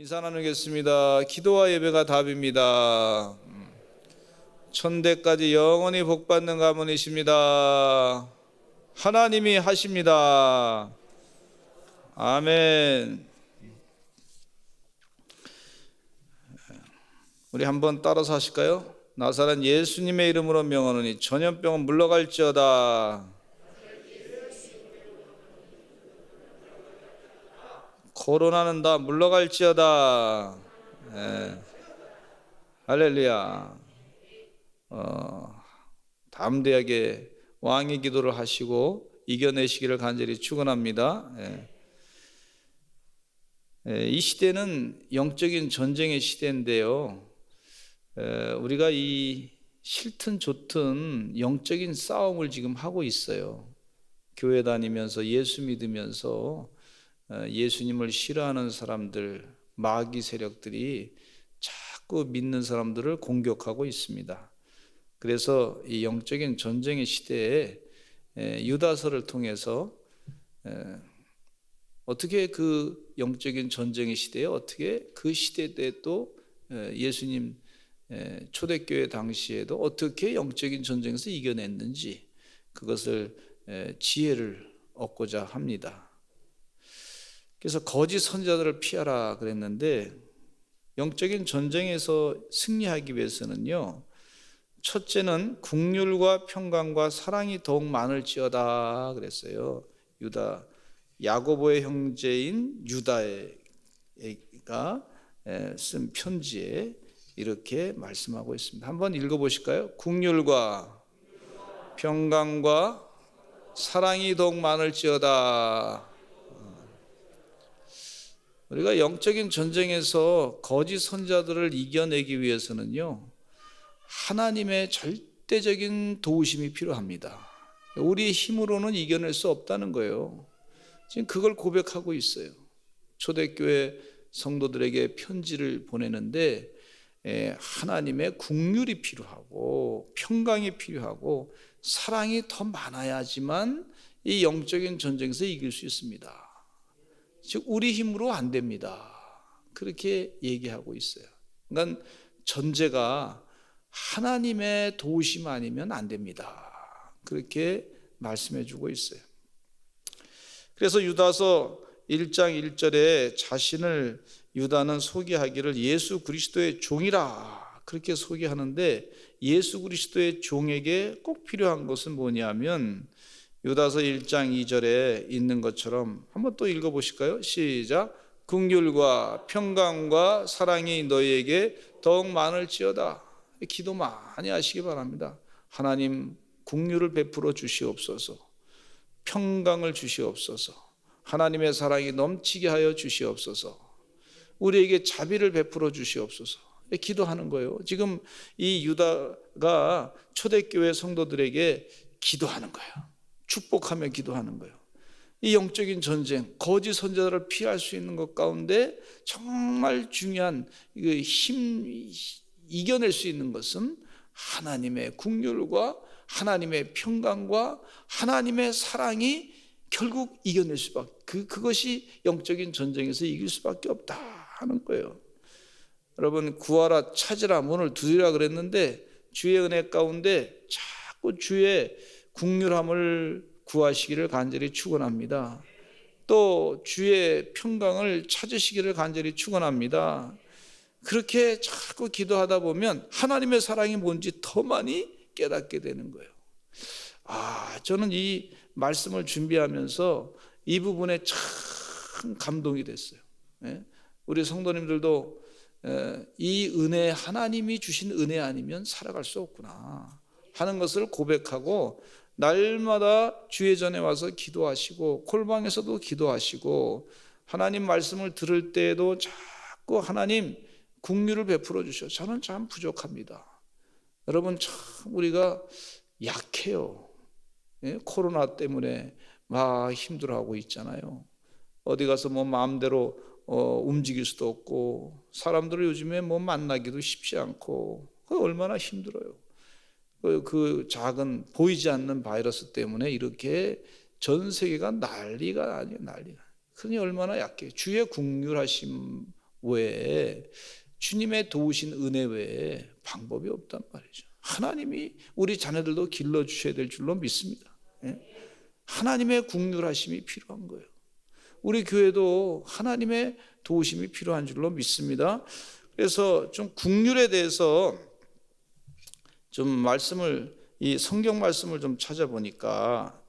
인사 나누겠습니다. 기도와 예배가 답입니다. 천대까지 영원히 복받는 가문이십니다. 하나님이 하십니다. 아멘. 우리 한번 따라서 하실까요? 나사렛 예수님의 이름으로 명하노니 전염병은 물러갈지어다. 코로나는 다 물러갈지어다. 네. 할렐루야. 담대하게 왕의 기도를 하시고 이겨내시기를 간절히 축원합니다. 이 시대는 영적인 전쟁의 시대인데요. 우리가 이 싫든 좋든 영적인 싸움을 지금 하고 있어요. 교회 다니면서 예수 믿으면서 예수님을 싫어하는 사람들, 마귀 세력들이 자꾸 믿는 사람들을 공격하고 있습니다. 그래서 이 영적인 전쟁의 시대에 유다서를 통해서 어떻게 그 영적인 전쟁의 시대에 어떻게 그 시대 때 또 예수님 초대교회 당시에도 어떻게 영적인 전쟁에서 이겨냈는지 그것을 지혜를 얻고자 합니다. 그래서 거짓 선지자들을 피하라 그랬는데 영적인 전쟁에서 승리하기 위해서는요, 첫째는 긍휼과 평강과 사랑이 더욱 많을지어다 그랬어요. 유다, 야고보의 형제인 유다가 쓴 편지에 이렇게 말씀하고 있습니다. 한번 읽어보실까요? 긍휼과 평강과 사랑이 더욱 많을지어다. 우리가 영적인 전쟁에서 거짓 선지자들을 이겨내기 위해서는요, 하나님의 절대적인 도우심이 필요합니다. 우리의 힘으로는 이겨낼 수 없다는 거예요. 지금 그걸 고백하고 있어요. 초대교회 성도들에게 편지를 보내는데 하나님의 긍휼이 필요하고 평강이 필요하고 사랑이 더 많아야지만 이 영적인 전쟁에서 이길 수 있습니다. 즉 우리 힘으로 안 됩니다. 그렇게 얘기하고 있어요. 그러니까 전제가 하나님의 도우심 아니면 안 됩니다. 그렇게 말씀해 주고 있어요. 그래서 유다서 1장 1절에 자신을 유다는 소개하기를 예수 그리스도의 종이라 그렇게 소개하는데, 예수 그리스도의 종에게 꼭 필요한 것은 뭐냐면 유다서 1장 2절에 있는 것처럼 한번 또 읽어보실까요? 시작. 긍휼과 평강과 사랑이 너희에게 더욱 많을지어다. 기도 많이 하시기 바랍니다. 하나님 긍휼을 베풀어 주시옵소서, 평강을 주시옵소서, 하나님의 사랑이 넘치게 하여 주시옵소서, 우리에게 자비를 베풀어 주시옵소서. 기도하는 거예요. 지금 이 유다가 초대교회 성도들에게 기도하는 거예요. 축복하며 기도하는 거예요. 이 영적인 전쟁, 거짓 선지자를 피할 수 있는 것 가운데 정말 중요한 이겨낼 수 있는 것은 하나님의 긍휼과 하나님의 평강과 하나님의 사랑이 결국 이겨낼 수밖에, 그것이 영적인 전쟁에서 이길 수밖에 없다 하는 거예요. 여러분, 구하라 찾으라 문을 두드리라 그랬는데 주의 은혜 가운데 자꾸 주의 긍휼함을 구하시기를 간절히 축원합니다. 또 주의 평강을 찾으시기를 간절히 축원합니다. 그렇게 자꾸 기도하다 보면 하나님의 사랑이 뭔지 더 많이 깨닫게 되는 거예요. 저는 이 말씀을 준비하면서 이 부분에 참 감동이 됐어요. 우리 성도님들도 이 은혜, 하나님이 주신 은혜 아니면 살아갈 수 없구나 하는 것을 고백하고 날마다 주의 전에 와서 기도하시고 콜방에서도 기도하시고 하나님 말씀을 들을 때에도 자꾸 하나님 긍휼을 베풀어 주셔. 저는 참 부족합니다. 여러분, 참 우리가 약해요. 코로나 때문에 막 힘들어하고 있잖아요. 어디 가서 뭐 마음대로 움직일 수도 없고 사람들을 요즘에 뭐 만나기도 쉽지 않고 얼마나 힘들어요. 그 작은 보이지 않는 바이러스 때문에 이렇게 전 세계가 난리가 아니에요. 난리가. 그러니 얼마나 약해. 주의 긍휼하심 외에, 주님의 도우신 은혜 외에 방법이 없단 말이죠. 하나님이 우리 자녀들도 길러주셔야 될 줄로 믿습니다. 하나님의 국률하심이 필요한 거예요. 우리 교회도 하나님의 도우심이 필요한 줄로 믿습니다. 그래서 좀 국률에 대해서 좀 이 성경 말씀을 좀 찾아보니까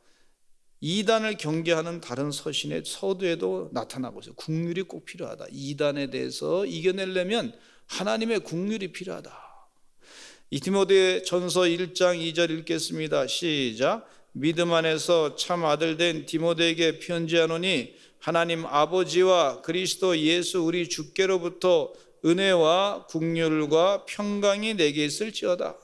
이단을 경계하는 다른 서신의 서두에도 나타나고 있어요. 국률이 꼭 필요하다. 이단에 대해서 이겨내려면 하나님의 국률이 필요하다. 이 디모데 전서 1장 2절 읽겠습니다. 시작. 믿음 안에서 참 아들 된 디모데에게 편지하노니 하나님 아버지와 그리스도 예수 우리 주께로부터 은혜와 국률과 평강이 내게 있을지어다.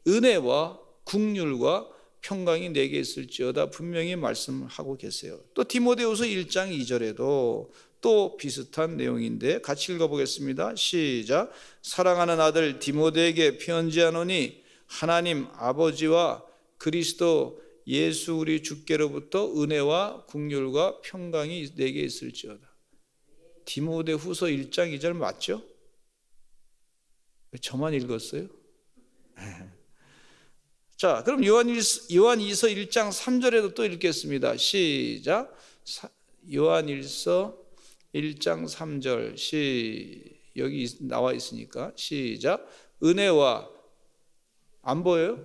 은혜와 국률과 평강이 내게 있을지어다 분명히 말씀하고 계세요. 또 디모데후서 1장 2절에도 또 비슷한 내용인데 같이 읽어보겠습니다. 시작. 사랑하는 아들 디모데에게 편지하노니 하나님 아버지와 그리스도 예수 우리 주께로부터 은혜와 국률과 평강이 내게 있을지어다. 디모데후서 1장 2절 맞죠? 왜 저만 읽었어요? 자, 그럼 요한일서 1장 3절에도 또 읽겠습니다. 시작. 요한일서 1장 3절 여기 나와 있으니까 시작. 은혜와 안 보여요?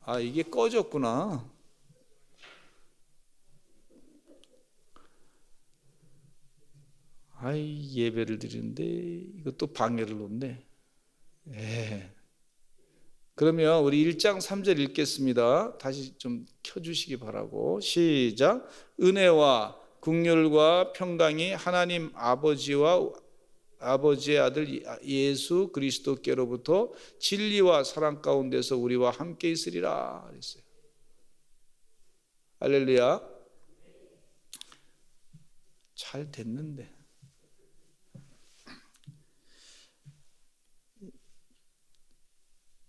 아, 이게 꺼졌구나. 아이, 예배를 드리는데 이것도 방해를 놓네. 그러면 우리 1장 3절 읽겠습니다. 다시 좀 켜주시기 바라고. 시작. 은혜와 국률과 평강이 하나님 아버지와 아버지의 아들 예수 그리스도께로부터 진리와 사랑 가운데서 우리와 함께 있으리라 그랬어요. 할렐루야. 잘 됐는데.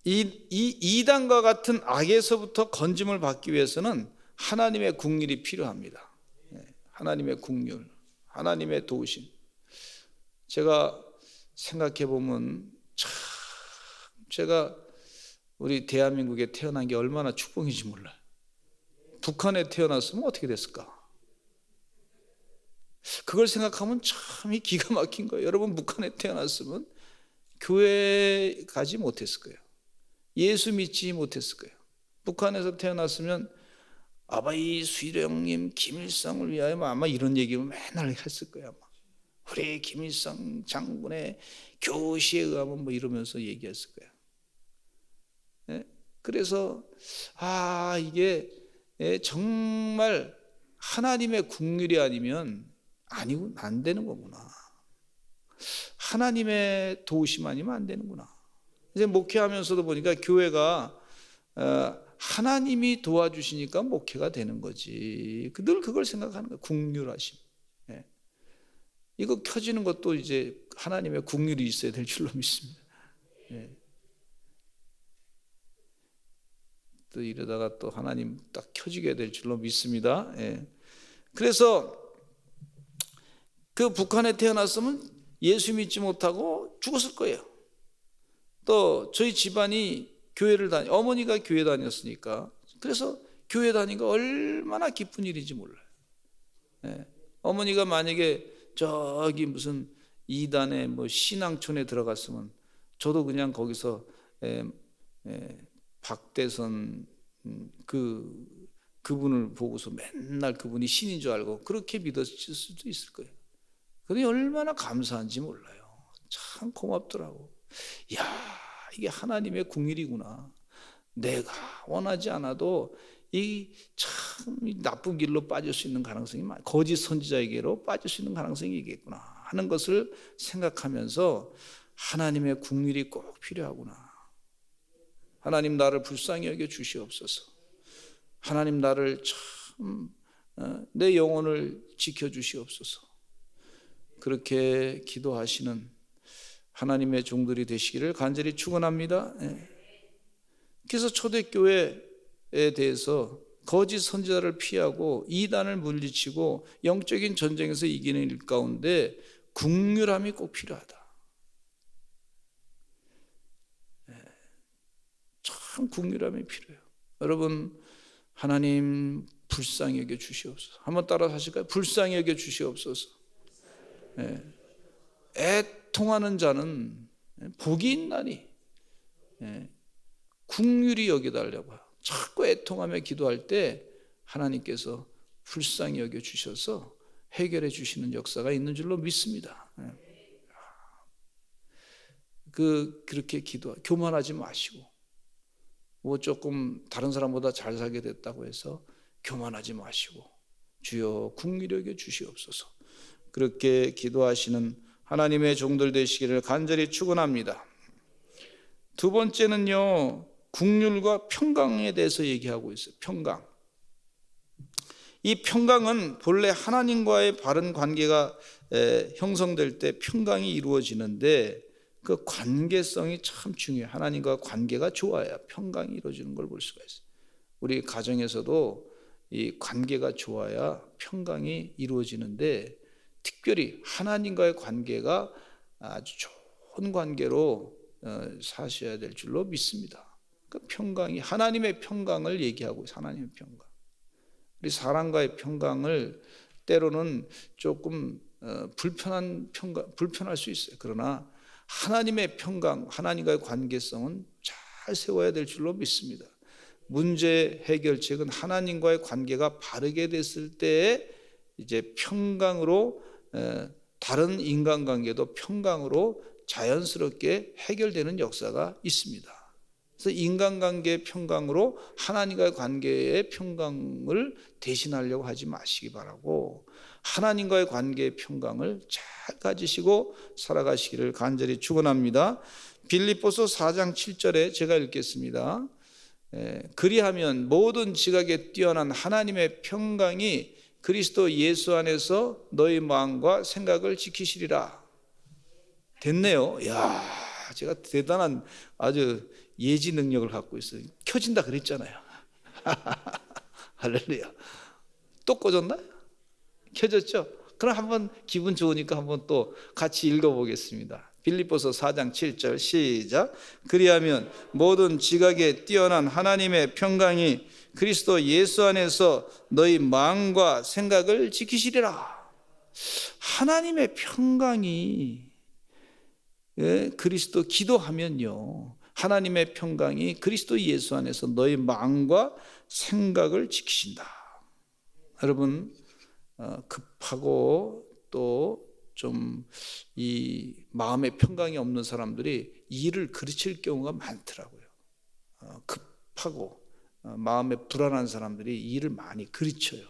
이 이단과 같은 악에서부터 건짐을 받기 위해서는 하나님의 국률이 필요합니다. 하나님의 국률, 하나님의 도우심. 제가 생각해 보면 참 제가 우리 대한민국에 태어난 게 얼마나 축복인지 몰라요. 북한에 태어났으면 어떻게 됐을까? 그걸 생각하면 참 기가 막힌 거예요. 여러분, 북한에 태어났으면 교회 가지 못했을 거예요. 예수 믿지 못했을 거예요. 북한에서 태어났으면 아바이 수령님 김일성을 위하여 아마 이런 얘기를 맨날 했을 거예요. 아마. 우리 김일성 장군의 교시에 의하면 뭐 이러면서 얘기했을 거예요. 네? 그래서 이게 정말 하나님의 국률이 아니면 안 되는 거구나. 하나님의 도우심 아니면 안 되는구나. 이제 목회하면서도 보니까 교회가 하나님이 도와주시니까 목회가 되는 거지. 늘 그걸 생각하는 거예요. 국률하심. 이거 켜지는 것도 이제 하나님의 국률이 있어야 될 줄로 믿습니다. 또 이러다가 또 하나님 딱 켜지게 될 줄로 믿습니다. 그래서 그 북한에 태어났으면 예수 믿지 못하고 죽었을 거예요. 또 저희 집안이 교회를 어머니가 교회 다녔으니까 그래서 교회 다니가 얼마나 기쁜 일인지 몰라요. 어머니가 만약에 저기 무슨 이단의 뭐 신앙촌에 들어갔으면 저도 그냥 거기서 박대선 그분을 보고서 맨날 그분이 신인 줄 알고 그렇게 믿었을 수도 있을 거예요. 그런데 얼마나 감사한지 몰라요. 참 고맙더라고. 야, 이게 하나님의 국률이구나. 내가 원하지 않아도 이 참 나쁜 길로 빠질 수 있는 가능성이 많아. 거짓 선지자에게로 빠질 수 있는 가능성이 있겠구나 하는 것을 생각하면서 하나님의 국률이 꼭 필요하구나. 하나님 나를 불쌍히 여겨 주시옵소서. 하나님 나를 참 내 영혼을 지켜 주시옵소서. 그렇게 기도하시는 하나님의 종들이 되시기를 간절히 축원합니다. 그래서 초대교회에 대해서 거짓 선지자를 피하고 이단을 물리치고 영적인 전쟁에서 이기는 일 가운데 긍휼함이 꼭 필요하다. 참 긍휼함이 필요해요. 여러분, 하나님 불쌍히 여겨 주시옵소서. 한번 따라 하실까요? 불쌍히 여겨 주시옵소서. 애통하는 자는 복이 있나니 긍휼히 여겨달라고요. 자꾸 애통하며 기도할 때 하나님께서 불쌍히 여겨 주셔서 해결해 주시는 역사가 있는 줄로 믿습니다. 그렇게 교만하지 마시고, 뭐 조금 다른 사람보다 잘 살게 됐다고 해서 교만하지 마시고, 주여 긍휼히 여겨 주시옵소서. 그렇게 기도하시는 하나님의 종들 되시기를 간절히 축원합니다. 두 번째는요, 긍휼과 평강에 대해서 얘기하고 있어요. 평강. 이 평강은 본래 하나님과의 바른 관계가 형성될 때 평강이 이루어지는데, 그 관계성이 참 중요해요. 하나님과 관계가 좋아야 평강이 이루어지는 걸 볼 수가 있어요. 우리 가정에서도 이 관계가 좋아야 평강이 이루어지는데, 특별히 하나님과의 관계가 아주 좋은 관계로 사셔야 될 줄로 믿습니다. 그 평강이, 하나님의 평강을 얘기하고 있어요. 하나님의 평강. 우리 사람과의 평강을 때로는 조금 불편할 수 있어요. 그러나 하나님의 평강, 하나님과의 관계성은 잘 세워야 될 줄로 믿습니다. 문제 해결책은 하나님과의 관계가 바르게 됐을 때에 이제 평강으로, 다른 인간관계도 평강으로 자연스럽게 해결되는 역사가 있습니다. 그래서 인간관계의 평강으로 하나님과의 관계의 평강을 대신하려고 하지 마시기 바라고, 하나님과의 관계의 평강을 잘 가지시고 살아가시기를 간절히 축원합니다. 빌립보서 4장 7절에 제가 읽겠습니다. 그리하면 모든 지각에 뛰어난 하나님의 평강이 그리스도 예수 안에서 너희 마음과 생각을 지키시리라. 됐네요. 야, 제가 대단한 아주 예지 능력을 갖고 있어요. 켜진다 그랬잖아요. 할렐루야. 또 꺼졌나? 켜졌죠? 그럼 한번 기분 좋으니까 한번 또 같이 읽어보겠습니다. 빌립보서 4장 7절 시작. 그리하면 모든 지각에 뛰어난 하나님의 평강이 그리스도 예수 안에서 너희 마음과 생각을 지키시리라. 하나님의 평강이, 그리스도 기도하면요, 하나님의 평강이 그리스도 예수 안에서 너희 마음과 생각을 지키신다. 여러분, 급하고 또 좀 이 마음의 평강이 없는 사람들이 일을 그르칠 경우가 많더라고요. 급하고 마음에 불안한 사람들이 일을 많이 그르쳐요.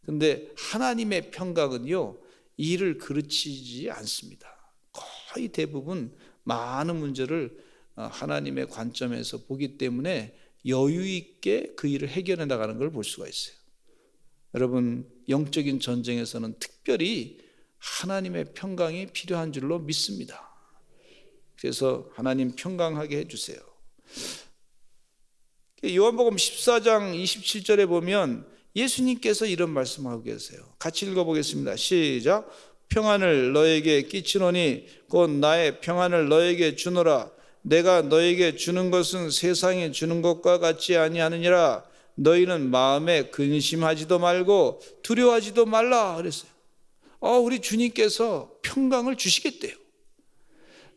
근데 하나님의 평강은요, 일을 그르치지 않습니다. 거의 대부분 많은 문제를 하나님의 관점에서 보기 때문에 여유 있게 그 일을 해결해 나가는 걸 볼 수가 있어요. 여러분, 영적인 전쟁에서는 특별히 하나님의 평강이 필요한 줄로 믿습니다. 그래서 하나님 평강하게 해주세요. 요한복음 14장 27절에 보면 예수님께서 이런 말씀하고 계세요. 같이 읽어보겠습니다. 시작. 평안을 너에게 끼치노니 곧 나의 평안을 너에게 주노라. 내가 너에게 주는 것은 세상에 주는 것과 같지 아니하느니라. 너희는 마음에 근심하지도 말고 두려워하지도 말라 그랬어요. 우리 주님께서 평강을 주시겠대요.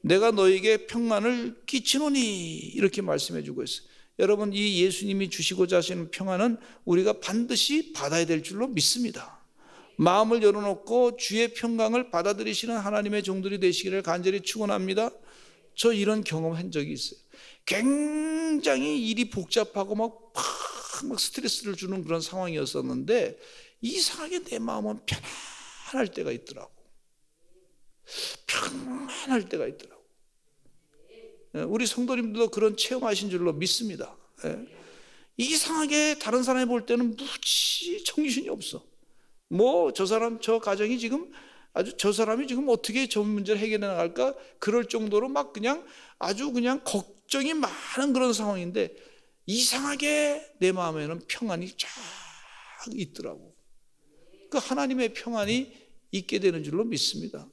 내가 너에게 평안을 끼치노니 이렇게 말씀해 주고 있어요. 여러분, 이 예수님이 주시고자 하시는 평안은 우리가 반드시 받아야 될 줄로 믿습니다. 마음을 열어놓고 주의 평강을 받아들이시는 하나님의 종들이 되시기를 간절히 축원합니다. 저 이런 경험한 적이 있어요. 굉장히 일이 복잡하고 막 스트레스를 주는 그런 상황이었었는데 이상하게 내 마음은 편안할 때가 있더라고. 평안할 때가 있더라고. 우리 성도님들도 그런 체험하신 줄로 믿습니다. 이상하게 다른 사람이 볼 때는 무지 정신이 없어. 뭐 저 사람 저 가정이 지금 아주 저 사람이 지금 어떻게 저 문제를 해결해 나갈까 그럴 정도로 막 그냥 아주 그냥 걱정이 많은 그런 상황인데 이상하게 내 마음에는 평안이 쫙 있더라고. 그 하나님의 평안이 있게 되는 줄로 믿습니다.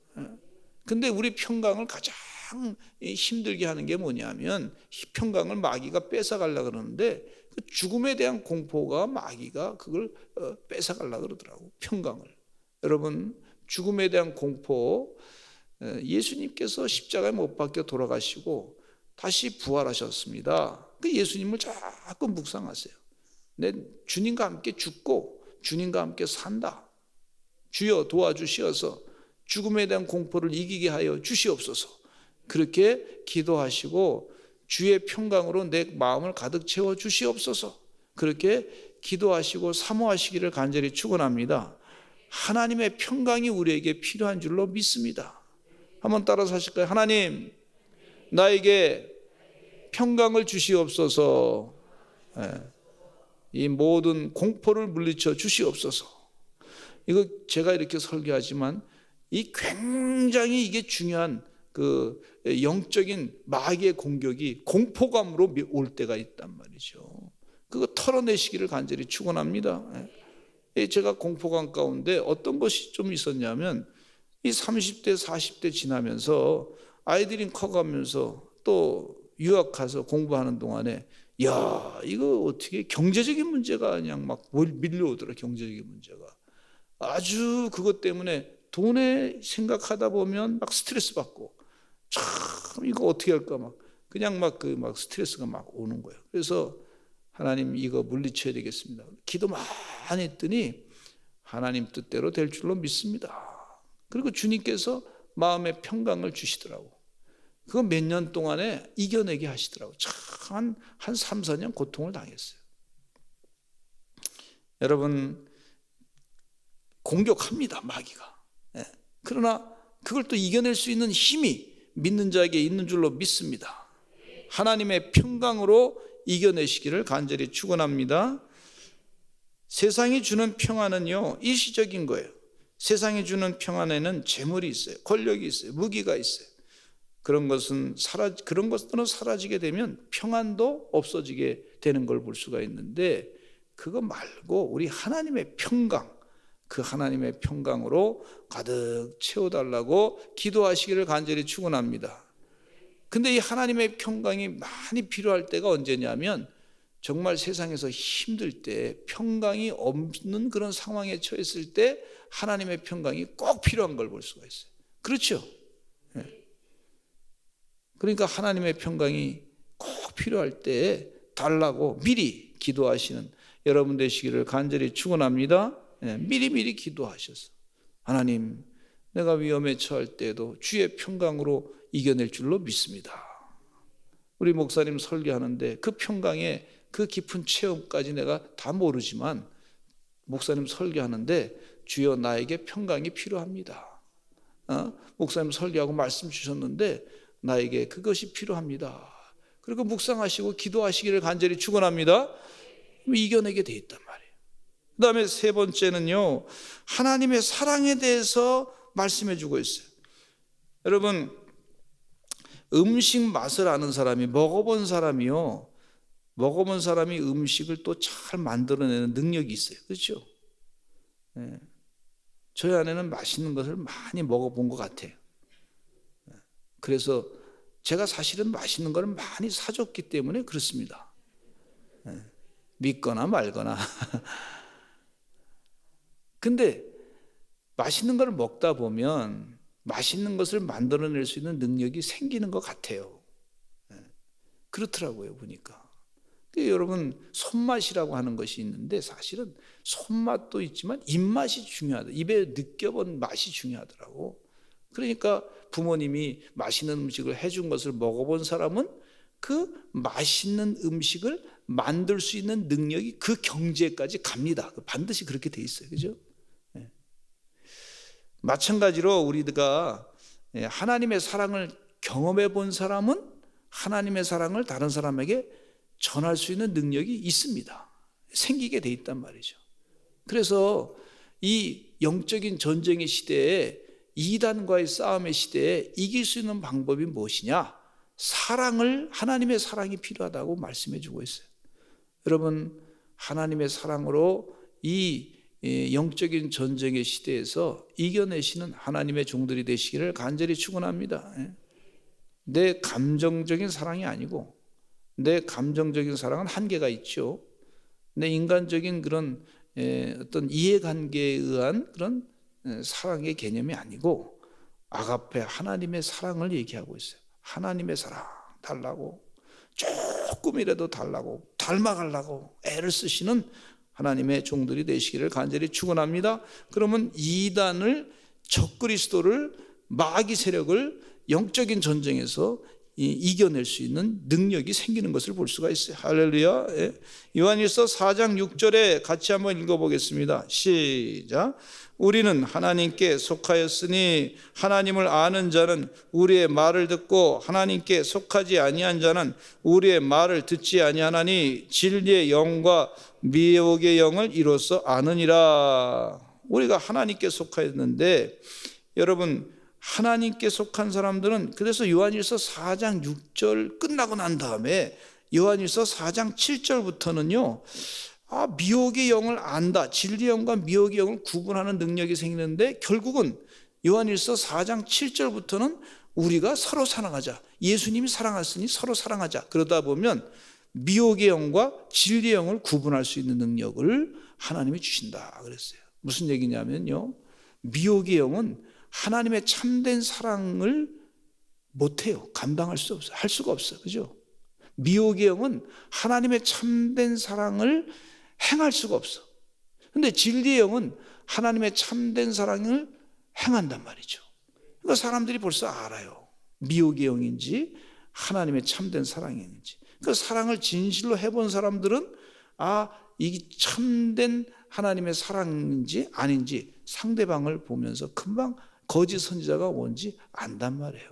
근데 우리 평강을 가장 힘들게 하는 게 뭐냐면 평강을 마귀가 뺏어가려고 그러는데 그 죽음에 대한 공포가 마귀가 그걸 뺏어가려고 그러더라고. 평강을. 여러분, 죽음에 대한 공포, 예수님께서 십자가에 못 박혀 돌아가시고 다시 부활하셨습니다. 그 예수님을 자꾸 묵상하세요. 내 주님과 함께 죽고 주님과 함께 산다. 주여 도와주시어서 죽음에 대한 공포를 이기게 하여 주시옵소서. 그렇게 기도하시고 주의 평강으로 내 마음을 가득 채워 주시옵소서. 그렇게 기도하시고 사모하시기를 간절히 축원합니다. 하나님의 평강이 우리에게 필요한 줄로 믿습니다. 한번 따라서 하실까요? 하나님, 나에게 평강을 주시옵소서. 이 모든 공포를 물리쳐 주시옵소서. 이거 제가 이렇게 설교하지만 이 굉장히 이게 중요한 그 영적인 마귀의 공격이 공포감으로 올 때가 있단 말이죠. 그거 털어내시기를 간절히 축원합니다. 제가 공포감 가운데 어떤 것이 좀 있었냐면 이 30대 40대 지나면서 아이들이 커가면서 또 유학 가서 공부하는 동안에 야, 이거 어떻게 경제적인 문제가 그냥 막 밀려오더라. 경제적인 문제가 아주 그것 때문에 돈에 생각하다 보면 막 스트레스 받고 참 이거 어떻게 할까 막 그냥 막 스트레스가 막 오는 거예요. 그래서 하나님 이거 물리쳐야 되겠습니다. 기도 많이 했더니 하나님 뜻대로 될 줄로 믿습니다. 그리고 주님께서 마음의 평강을 주시더라고. 그거 몇 년 동안에 이겨내게 하시더라고. 참 한 3, 4년 고통을 당했어요. 여러분, 공격합니다, 마귀가. 그러나 그걸 또 이겨낼 수 있는 힘이 믿는 자에게 있는 줄로 믿습니다. 하나님의 평강으로 이겨내시기를 간절히 축원합니다. 세상이 주는 평안은요, 일시적인 거예요. 세상이 주는 평안에는 재물이 있어요, 권력이 있어요, 무기가 있어요. 그런 것들은 사라지게 되면 평안도 없어지게 되는 걸 볼 수가 있는데 그거 말고 우리 하나님의 평강, 그 하나님의 평강으로 가득 채워달라고 기도하시기를 간절히 축원합니다. 근데 이 하나님의 평강이 많이 필요할 때가 언제냐면 정말 세상에서 힘들 때 평강이 없는 그런 상황에 처했을 때 하나님의 평강이 꼭 필요한 걸 볼 수가 있어요. 그렇죠? 그러니까 하나님의 평강이 꼭 필요할 때 달라고 미리 기도하시는 여러분 되시기를 간절히 축원합니다. 미리미리 기도하셔서 하나님, 내가 위험에 처할 때에도 주의 평강으로 이겨낼 줄로 믿습니다. 우리 목사님 설교하는데 그 평강의 그 깊은 체험까지 내가 다 모르지만 목사님 설교하는데 주여 나에게 평강이 필요합니다. 목사님 설교하고 말씀 주셨는데 나에게 그것이 필요합니다. 그리고 묵상하시고 기도하시기를 간절히 축원합니다. 이겨내게 돼 있단 말이에요. 그 다음에 세 번째는요, 하나님의 사랑에 대해서 말씀해 주고 있어요. 여러분, 음식 맛을 아는 사람이 먹어본 사람이 음식을 또 잘 만들어내는 능력이 있어요. 그렇죠? 저희 아내는 맛있는 것을 많이 먹어본 것 같아요. 그래서 제가 사실은 맛있는 걸 많이 사줬기 때문에 그렇습니다. 믿거나 말거나. 근데 맛있는 걸 먹다 보면 맛있는 것을 만들어낼 수 있는 능력이 생기는 것 같아요. 그렇더라고요, 보니까. 여러분, 손맛이라고 하는 것이 있는데 사실은 손맛도 있지만 입맛이 중요하다. 입에 느껴본 맛이 중요하더라고. 그러니까 부모님이 맛있는 음식을 해준 것을 먹어본 사람은 그 맛있는 음식을 만들 수 있는 능력이 그 경지에까지 갑니다. 반드시 그렇게 돼 있어요. 그죠? 마찬가지로 우리가 하나님의 사랑을 경험해 본 사람은 하나님의 사랑을 다른 사람에게 전할 수 있는 능력이 있습니다. 생기게 돼 있단 말이죠. 그래서 이 영적인 전쟁의 시대에 이단과의 싸움의 시대에 이길 수 있는 방법이 무엇이냐? 하나님의 사랑이 필요하다고 말씀해 주고 있어요. 여러분, 하나님의 사랑으로 이 영적인 전쟁의 시대에서 이겨내시는 하나님의 종들이 되시기를 간절히 축원합니다. 내 감정적인 사랑이 아니고, 내 감정적인 사랑은 한계가 있죠. 내 인간적인 그런 어떤 이해관계에 의한 그런 사랑의 개념이 아니고 아가페 하나님의 사랑을 얘기하고 있어요. 하나님의 사랑 달라고, 조금이라도 달라고, 닮아가려고 애를 쓰시는 하나님의 종들이 되시기를 간절히 축원합니다. 그러면 이단을, 적그리스도를, 마귀 세력을 영적인 전쟁에서 이겨낼 수 있는 능력이 생기는 것을 볼 수가 있어요. 할렐루야. 요한일서 4장 6절에 같이 한번 읽어보겠습니다. 시작. 우리는 하나님께 속하였으니 하나님을 아는 자는 우리의 말을 듣고 하나님께 속하지 아니한 자는 우리의 말을 듣지 아니하나니 진리의 영과 미혹의 영을 이로써 아느니라. 우리가 하나님께 속하였는데, 여러분, 하나님께 속한 사람들은, 그래서 요한일서 4장 6절 끝나고 난 다음에 요한일서 4장 7절부터는요 미혹의 영을 안다, 진리의 영과 미혹의 영을 구분하는 능력이 생기는데, 결국은 요한일서 4장 7절부터는 우리가 서로 사랑하자, 예수님이 사랑하시니 서로 사랑하자, 그러다 보면 미혹의 영과 진리의 영을 구분할 수 있는 능력을 하나님이 주신다 그랬어요. 무슨 얘기냐면요, 미혹의 영은 하나님의 참된 사랑을 못해요. 감당할 수 없어요. 할 수가 없어요. 그죠? 미혹의 영은 하나님의 참된 사랑을 행할 수가 없어. 근데 진리의 영은 하나님의 참된 사랑을 행한단 말이죠. 그러니까 사람들이 벌써 알아요. 미혹의 영인지 하나님의 참된 사랑인지. 그 사랑을 진실로 해본 사람들은 이게 참된 하나님의 사랑인지 아닌지 상대방을 보면서 금방 거짓 선지자가 뭔지 안단 말이에요.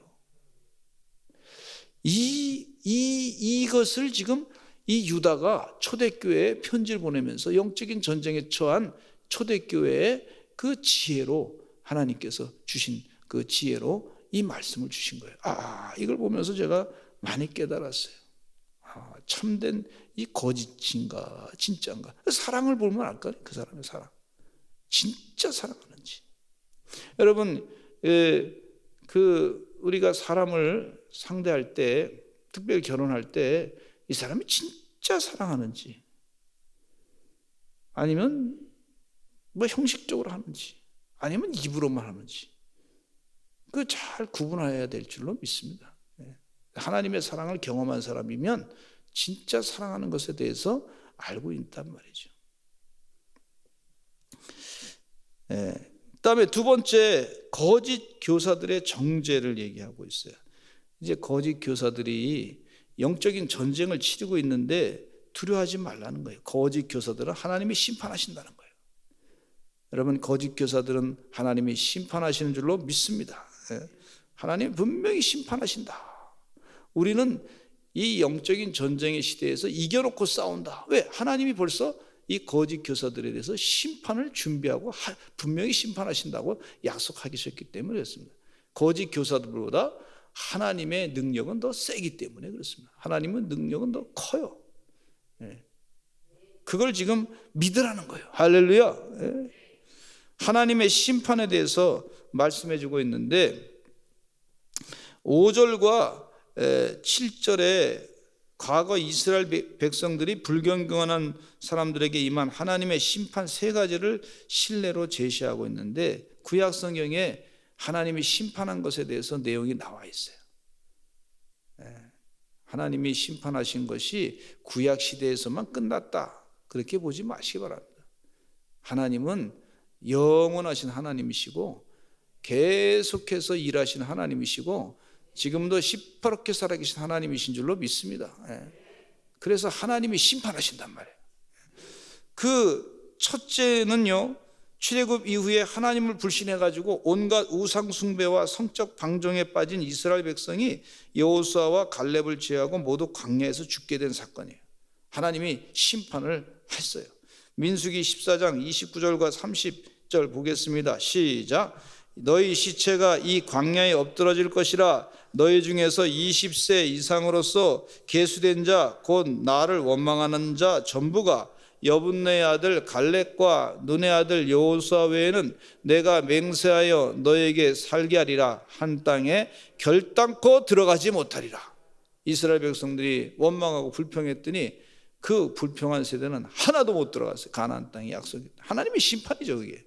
이것을 지금 이 유다가 초대교회에 편지를 보내면서 영적인 전쟁에 처한 초대교회의 그 지혜로, 하나님께서 주신 그 지혜로 이 말씀을 주신 거예요. 이걸 보면서 제가 많이 깨달았어요. 참된 이 거짓인가 진짜인가. 사랑을 보면 알 거 아니에요. 그 사람의 사랑, 진짜 사랑하는지. 여러분, 우리가 사람을 상대할 때, 특별히 결혼할 때 이 사람이 진짜 사랑하는지, 아니면 뭐 형식적으로 하는지, 아니면 입으로만 하는지, 그 잘 구분해야 될 줄로 믿습니다. 하나님의 사랑을 경험한 사람이면 진짜 사랑하는 것에 대해서 알고 있단 말이죠. 그다음에 두 번째, 거짓 교사들의 정죄를 얘기하고 있어요. 이제 거짓 교사들이 영적인 전쟁을 치르고 있는데 두려워하지 말라는 거예요. 거짓 교사들은 하나님이 심판하신다는 거예요. 여러분, 거짓 교사들은 하나님이 심판하시는 줄로 믿습니다. 하나님 분명히 심판하신다. 우리는 이 영적인 전쟁의 시대에서 이겨놓고 싸운다. 왜? 하나님이 벌써 이 거짓 교사들에 대해서 심판을 준비하고 분명히 심판하신다고 약속하셨기 때문에 그렇습니다. 거짓 교사들보다 하나님의 능력은 더 세기 때문에 그렇습니다. 하나님의 능력은 더 커요. 그걸 지금 믿으라는 거예요. 할렐루야. 하나님의 심판에 대해서 말씀해 주고 있는데, 5절과 7절에 과거 이스라엘 백성들이 불경건한 사람들에게 임한 하나님의 심판 세 가지를 실내로 제시하고 있는데, 구약 성경에 하나님이 심판한 것에 대해서 내용이 나와 있어요. 하나님이 심판하신 것이 구약 시대에서만 끝났다, 그렇게 보지 마시기 바랍니다. 하나님은 영원하신 하나님이시고 계속해서 일하시는 하나님이시고 지금도 시퍼렇게 살아계신 하나님이신 줄로 믿습니다. 그래서 하나님이 심판하신단 말이에요. 그 첫째는요, 출애굽 이후에 하나님을 불신해가지고 온갖 우상 숭배와 성적 방종에 빠진 이스라엘 백성이 여호수아와 갈렙을 제외하고 모두 광야에서 죽게 된 사건이에요. 하나님이 심판을 했어요. 민수기 14장 29절과 30절 보겠습니다. 시작. 너희 시체가 이 광야에 엎드러질 것이라. 너희 중에서 20세 이상으로서 계수된 자 곧 나를 원망하는 자 전부가 여분네의 아들 갈렙과 눈의 아들 여호수아 외에는 내가 맹세하여 너에게 살게 하리라 한 땅에 결단코 들어가지 못하리라. 이스라엘 백성들이 원망하고 불평했더니 그 불평한 세대는 하나도 못 들어갔어요. 가나안 땅의 약속이. 하나님의 심판이죠, 그게.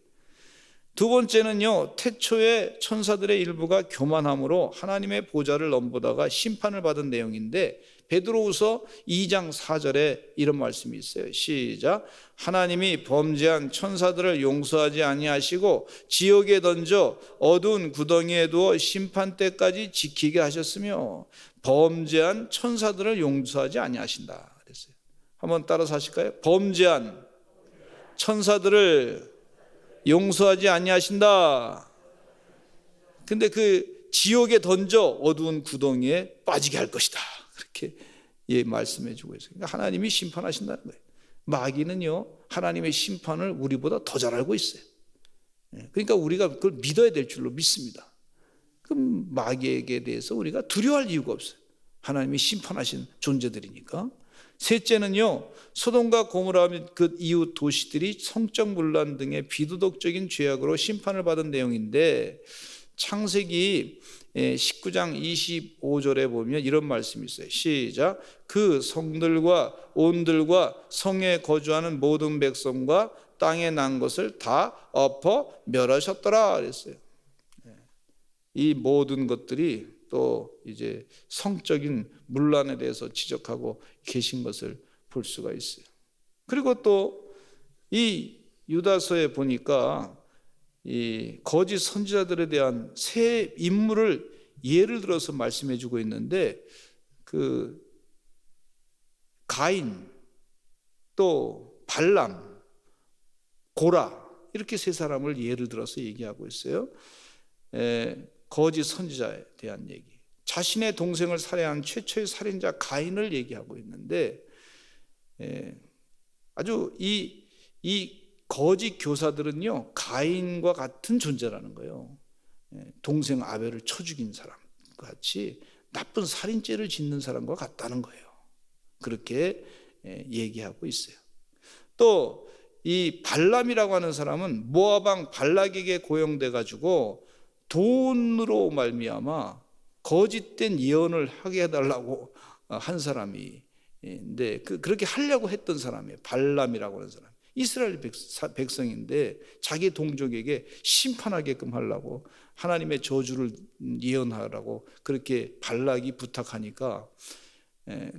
두 번째는요, 태초에 천사들의 일부가 교만함으로 하나님의 보좌를 넘보다가 심판을 받은 내용인데, 베드로후서 2장 4절에 이런 말씀이 있어요. 시작. 하나님이 범죄한 천사들을 용서하지 아니하시고 지옥에 던져 어두운 구덩이에 두어 심판 때까지 지키게 하셨으며 범죄한 천사들을 용서하지 아니하신다 그랬어요. 한번 따라서 하실까요? 범죄한 천사들을 용서하지 아니하신다. 근데 그 지옥에 던져 어두운 구덩이에 빠지게 할 것이다. 그렇게 말씀해 주고 있어요. 그러니까 하나님이 심판하신다는 거예요. 마귀는요, 하나님의 심판을 우리보다 더 잘 알고 있어요. 그러니까 우리가 그걸 믿어야 될 줄로 믿습니다. 그럼 마귀에게 대해서 우리가 두려워할 이유가 없어요. 하나님이 심판하신 존재들이니까. 셋째는요, 소돔과 고모라 그 이웃 도시들이 성적 문란 등의 비도덕적인 죄악으로 심판을 받은 내용인데, 창세기 19장 25절에 보면 이런 말씀이 있어요. 시작. 그 성들과 온들과 성에 거주하는 모든 백성과 땅에 난 것을 다 엎어 멸하셨더라 그랬어요. 이 모든 것들이 또 이제 성적인 문란에 대해서 지적하고 계신 것을 볼 수가 있어요. 그리고 또 이 유다서에 보니까 이 거짓 선지자들에 대한 세 인물을 예를 들어서 말씀해 주고 있는데, 그 가인, 또 발람, 고라, 이렇게 세 사람을 예를 들어서 얘기하고 있어요. 거짓 선지자에 대한 얘기, 자신의 동생을 살해한 최초의 살인자 가인을 얘기하고 있는데, 아주 이 거짓 교사들은요, 가인과 같은 존재라는 거예요. 동생 아벨을 쳐 죽인 사람 같이 나쁜 살인죄를 짓는 사람과 같다는 거예요. 그렇게 얘기하고 있어요. 또 이 발람이라고 하는 사람은 모압 왕 발락에게 고용돼 가지고 돈으로 말미암아 거짓된 예언을 하게 해달라고 한 사람이, 근데 그렇게 하려고 했던 사람이에요. 발람이라고 하는 사람, 이스라엘 백성인데 자기 동족에게 심판하게끔 하려고, 하나님의 저주를 예언하라고 그렇게 발락이 부탁하니까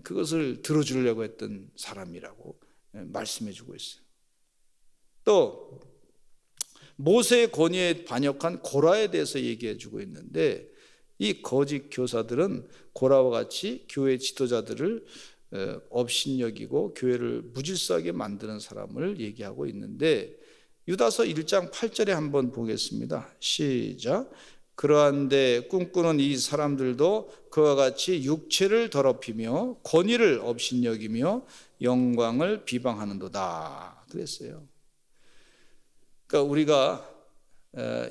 그것을 들어주려고 했던 사람이라고 말씀해 주고 있어요. 또 모세의 권위에 반역한 고라에 대해서 얘기해 주고 있는데, 이 거짓 교사들은 고라와 같이 교회 지도자들을 업신여기고 교회를 무질서하게 만드는 사람을 얘기하고 있는데, 유다서 1장 8절에 한번 보겠습니다. 시작. 그러한데 꿈꾸는 이 사람들도 그와 같이 육체를 더럽히며 권위를 업신여기며 영광을 비방하는도다 그랬어요. 그러니까 우리가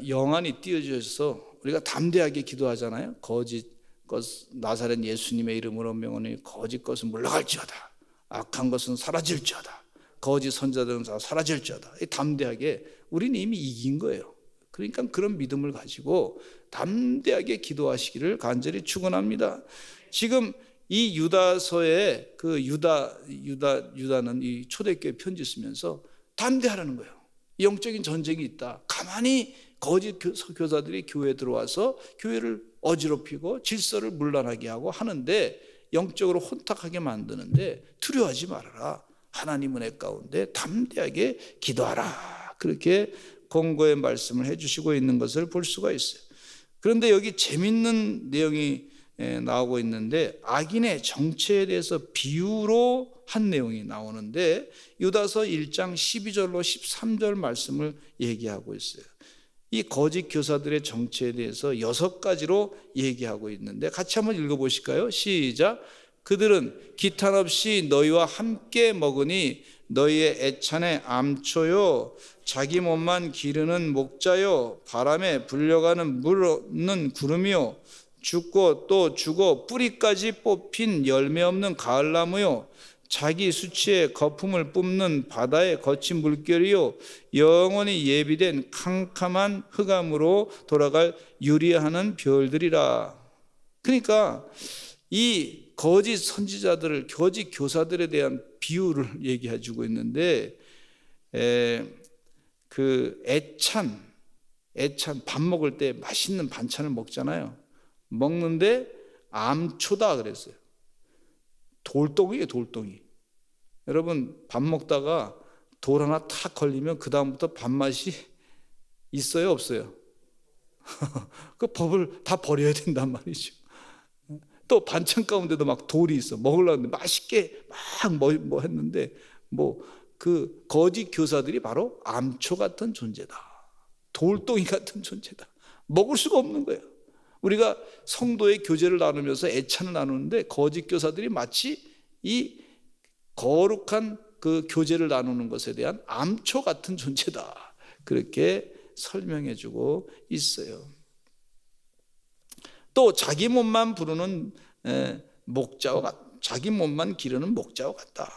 영안이 띄어져서 우리가 담대하게 기도하잖아요. 거짓 것 나사렛 예수님의 이름으로 명하니 거짓 것은 물러갈지어다, 악한 것은 사라질지어다, 거짓 선자들은 다 사라질지어다. 담대하게 우리는 이미 이긴 거예요. 그러니까 그런 믿음을 가지고 담대하게 기도하시기를 간절히 축원합니다. 지금 이 유다서에 그 유다는 이 초대교회 편지 쓰면서 담대하라는 거예요. 영적인 전쟁이 있다. 가만히 거짓 교사들이 교회에 들어와서 교회를 어지럽히고 질서를 문란하게 하고 하는데, 영적으로 혼탁하게 만드는데 두려워하지 말아라. 하나님 은혜 가운데 담대하게 기도하라. 그렇게 권고의 말씀을 해주시고 있는 것을 볼 수가 있어요. 그런데 여기 재밌는 내용이 나오고 있는데, 악인의 정체에 대해서 비유로 한 내용이 나오는데, 유다서 1장 12절로 13절 말씀을 얘기하고 있어요. 이 거짓 교사들의 정체에 대해서 6가지로 얘기하고 있는데, 같이 한번 읽어보실까요? 시작. 그들은 기탄 없이 너희와 함께 먹으니 너희의 애찬의 암초요, 자기 몸만 기르는 목자요, 바람에 불려가는 물 없는 구름이요, 죽고 또 죽어 뿌리까지 뽑힌 열매 없는 가을나무요, 자기 수치에 거품을 뿜는 바다의 거친 물결이요 영원히 예비된 캄캄한 흑암으로 돌아갈 유리하는 별들이라. 그러니까 이 거짓 선지자들을, 거짓 교사들에 대한 비유를 얘기해 주고 있는데, 그 애찬 밥 먹을 때 맛있는 반찬을 먹잖아요. 먹는데 암초다 그랬어요. 돌덩이에요, 돌덩이. 여러분, 밥 먹다가 돌 하나 탁 걸리면 그 다음부터 밥맛이 있어요, 없어요? 그 법을 다 버려야 된단 말이죠. 또 반찬 가운데도 막 돌이 있어. 먹으려는데 맛있게 막 뭐 했는데, 그 거짓 교사들이 바로 암초 같은 존재다, 돌덩이 같은 존재다. 먹을 수가 없는 거예요. 우리가 성도의 교제를 나누면서 애찬을 나누는데, 거짓 교사들이 마치 이 거룩한 그 교제를 나누는 것에 대한 암초 같은 존재다, 그렇게 설명해 주고 있어요. 또 자기 몸만 부르는 목자와 자기 몸만 기르는 목자와 같다.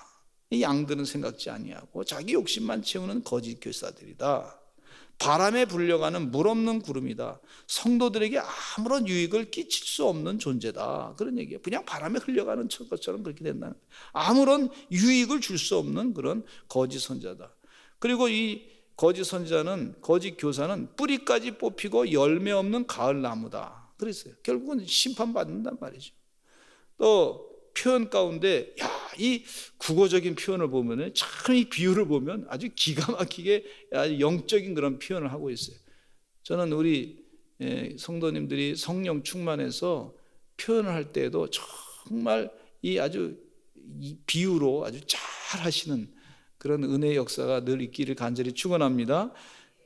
이 양들은 생각지 아니하고 자기 욕심만 채우는 거짓 교사들이다. 바람에 불려가는 물 없는 구름이다. 성도들에게 아무런 유익을 끼칠 수 없는 존재다, 그런 얘기예요. 그냥 바람에 흘려가는 것처럼 그렇게 된다는 거예요. 아무런 유익을 줄 수 없는 그런 거짓 선지자다. 그리고 이 거짓 선지자는, 거짓 교사는 뿌리까지 뽑히고 열매 없는 가을 나무다 그랬어요. 결국은 심판받는단 말이죠. 또 표현 가운데, 이 국어적인 표현을 보면, 참 이 비유를 보면 아주 기가 막히게 아주 영적인 그런 표현을 하고 있어요. 저는 우리 성도님들이 성령 충만해서 표현을 할 때에도 정말 이 비유로 아주 잘 하시는 그런 은혜의 역사가 늘 있기를 간절히 축원합니다.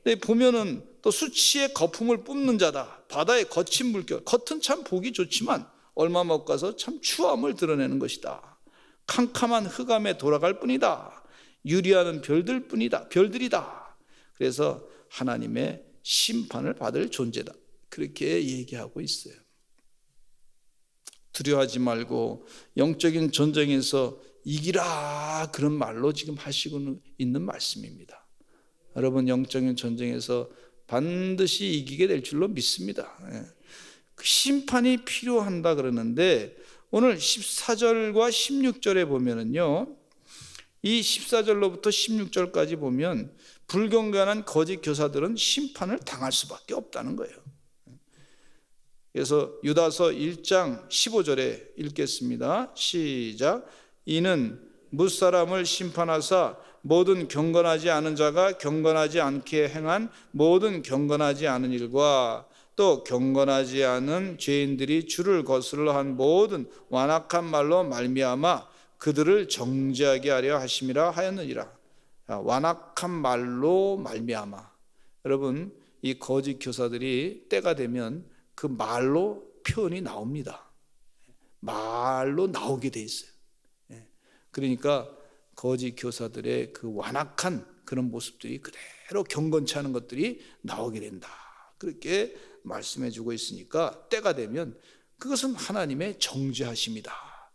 근데 보면은 또 수치에 거품을 뿜는 자다. 바다의 거친 물결. 겉은 참 보기 좋지만 얼마 못 가서 참 추함을 드러내는 것이다. 캄캄한 흑암에 돌아갈 뿐이다. 유리하는 별들이다. 그래서 하나님의 심판을 받을 존재다, 그렇게 얘기하고 있어요. 두려워하지 말고 영적인 전쟁에서 이기라, 그런 말로 지금 하시고 있는 말씀입니다. 여러분, 영적인 전쟁에서 반드시 이기게 될 줄로 믿습니다. 그 심판이 필요한다 그러는데, 오늘 14절과 16절에 보면은요, 이 14절로부터 16절까지 보면 불경건한 거짓 교사들은 심판을 당할 수밖에 없다는 거예요. 그래서 유다서 1장 15절에 읽겠습니다. 시작. 이는 무사람을 심판하사 모든 경건하지 않은 자가 경건하지 않게 행한 모든 경건하지 않은 일과 또 경건하지 않은 죄인들이 주를 거스르러 한 모든 완악한 말로 말미암아 그들을 정죄하게 하려 하심이라 하였느니라. 완악한 말로 말미암아. 여러분, 이 거짓 교사들이 때가 되면 그 말로 표현이 나옵니다. 말로 나오게 돼 있어요. 그러니까 거짓 교사들의 그 완악한 그런 모습들이 그대로 경건치 않은 것들이 나오게 된다, 그렇게 말씀해 주고 있으니까 때가 되면 그것은 하나님의 정죄하심이다.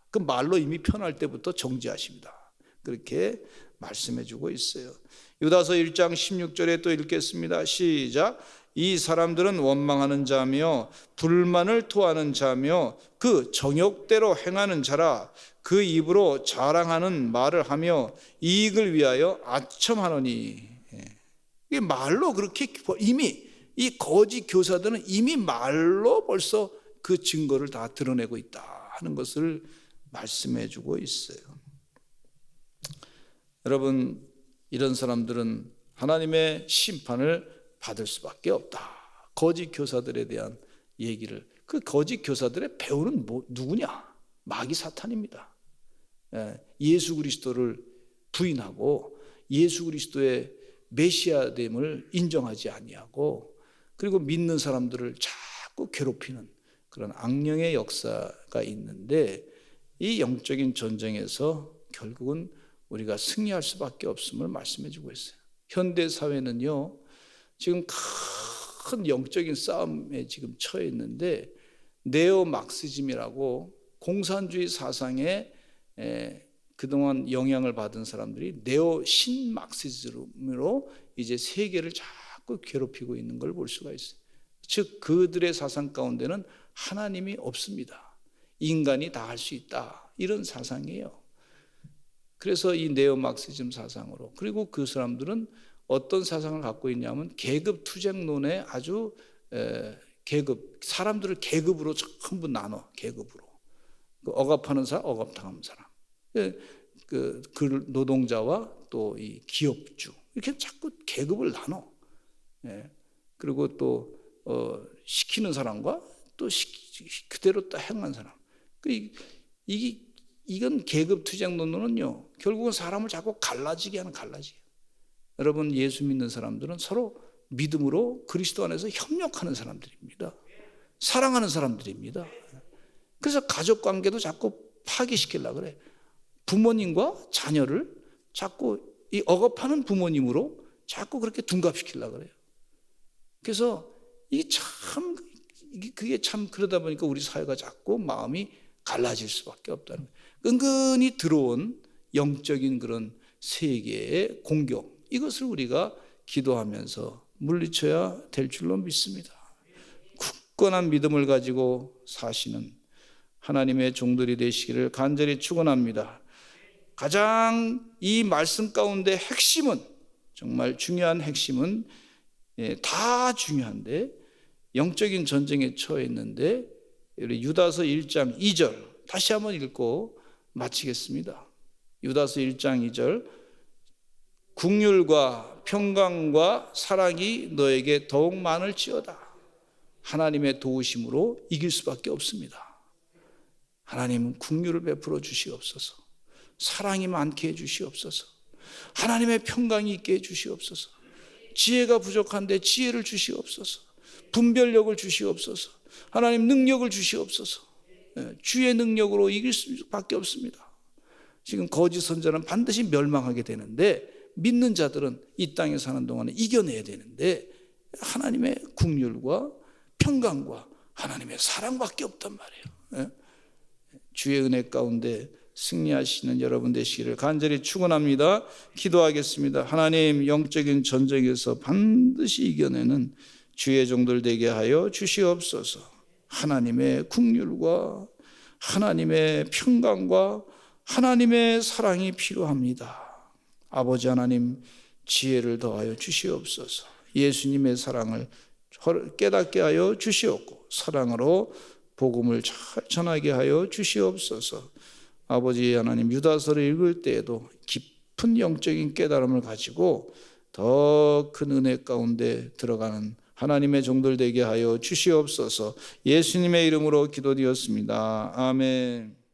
그 말로 이미 표현할 때부터 정죄하십니다, 그렇게 말씀해 주고 있어요. 유다서 1장 16절에 또 읽겠습니다. 시작. 이 사람들은 원망하는 자며 불만을 토하는 자며 그 정욕대로 행하는 자라. 그 입으로 자랑하는 말을 하며 이익을 위하여 아첨하노니. 이 말로 그렇게 이미, 이 거짓 교사들은 이미 말로 벌써 그 증거를 다 드러내고 있다 하는 것을 말씀해 주고 있어요. 여러분, 이런 사람들은 하나님의 심판을 받을 수밖에 없다. 거짓 교사들에 대한 얘기를, 그 거짓 교사들의 배우는 누구냐? 마귀 사탄입니다. 예수 그리스도를 부인하고 예수 그리스도의 메시아됨을 인정하지 아니하고, 그리고 믿는 사람들을 자꾸 괴롭히는 그런 악령의 역사가 있는데, 이 영적인 전쟁에서 결국은 우리가 승리할 수밖에 없음을 말씀해 주고 있어요. 현대 사회는요, 지금 큰 영적인 싸움에 지금 처해 있는데, 네오 막시즘이라고 공산주의 사상의 그동안 영향을 받은 사람들이 네오 신막시즘으로 이제 세계를 자꾸 괴롭히고 있는 걸 볼 수가 있어요. 즉 그들의 사상 가운데는 하나님이 없습니다. 인간이 다 할 수 있다, 이런 사상이에요. 그래서 이 네오막시즘 사상으로, 그리고 그 사람들은 어떤 사상을 갖고 있냐면 계급 투쟁론에 아주 사람들을 계급으로 전부 나눠. 계급으로 억압하는 사람, 억압당하는 사람, 그 노동자와 또 이 기업주, 이렇게 자꾸 계급을 나눠. 그리고 또 시키는 사람과 또 그대로 또 행한 사람. 이건 계급 투쟁론은요, 결국은 사람을 자꾸 갈라지게 하는, 갈라지게. 여러분, 예수 믿는 사람들은 서로 믿음으로 그리스도 안에서 협력하는 사람들입니다. 사랑하는 사람들입니다. 그래서 가족 관계도 자꾸 파괴시키려고 그래. 부모님과 자녀를 자꾸 이 억압하는 부모님으로 자꾸 그렇게 둔갑시키려고 그래요. 그래서 그게 참 그러다 보니까 우리 사회가 자꾸 마음이 갈라질 수밖에 없다는 거예요. 은근히 들어온 영적인 그런 세계의 공격, 이것을 우리가 기도하면서 물리쳐야 될 줄로 믿습니다. 굳건한 믿음을 가지고 사시는 하나님의 종들이 되시기를 간절히 축원합니다. 가장 이 말씀 가운데 핵심은, 정말 중요한 핵심은, 다 중요한데 영적인 전쟁에 처해 있는데, 우리 유다서 1장 2절 다시 한번 읽고 마치겠습니다. 유다서 1장 2절, 긍휼과 평강과 사랑이 너에게 더욱 많을지어다. 하나님의 도우심으로 이길 수밖에 없습니다. 하나님은 긍휼을 베풀어 주시옵소서. 사랑이 많게 해 주시옵소서. 하나님의 평강이 있게 해 주시옵소서. 지혜가 부족한데 지혜를 주시옵소서. 분별력을 주시옵소서. 하나님 능력을 주시옵소서. 주의 능력으로 이길 수밖에 없습니다. 지금 거짓 선자는 반드시 멸망하게 되는데, 믿는 자들은 이 땅에 사는 동안에 이겨내야 되는데, 하나님의 긍휼과 평강과 하나님의 사랑밖에 없단 말이에요. 주의 은혜 가운데 승리하시는 여러분 되시기를 간절히 축원합니다. 기도하겠습니다. 하나님, 영적인 전쟁에서 반드시 이겨내는 주의 종들 되게 하여 주시옵소서. 하나님의 긍휼과 하나님의 평강과 하나님의 사랑이 필요합니다. 아버지 하나님, 지혜를 더하여 주시옵소서. 예수님의 사랑을 깨닫게 하여 주시옵고, 사랑으로 복음을 잘 전하게 하여 주시옵소서. 아버지 하나님, 유다서를 읽을 때에도 깊은 영적인 깨달음을 가지고 더 큰 은혜 가운데 들어가는 하나님의 종들 되게 하여 주시옵소서. 예수님의 이름으로 기도드렸습니다. 아멘.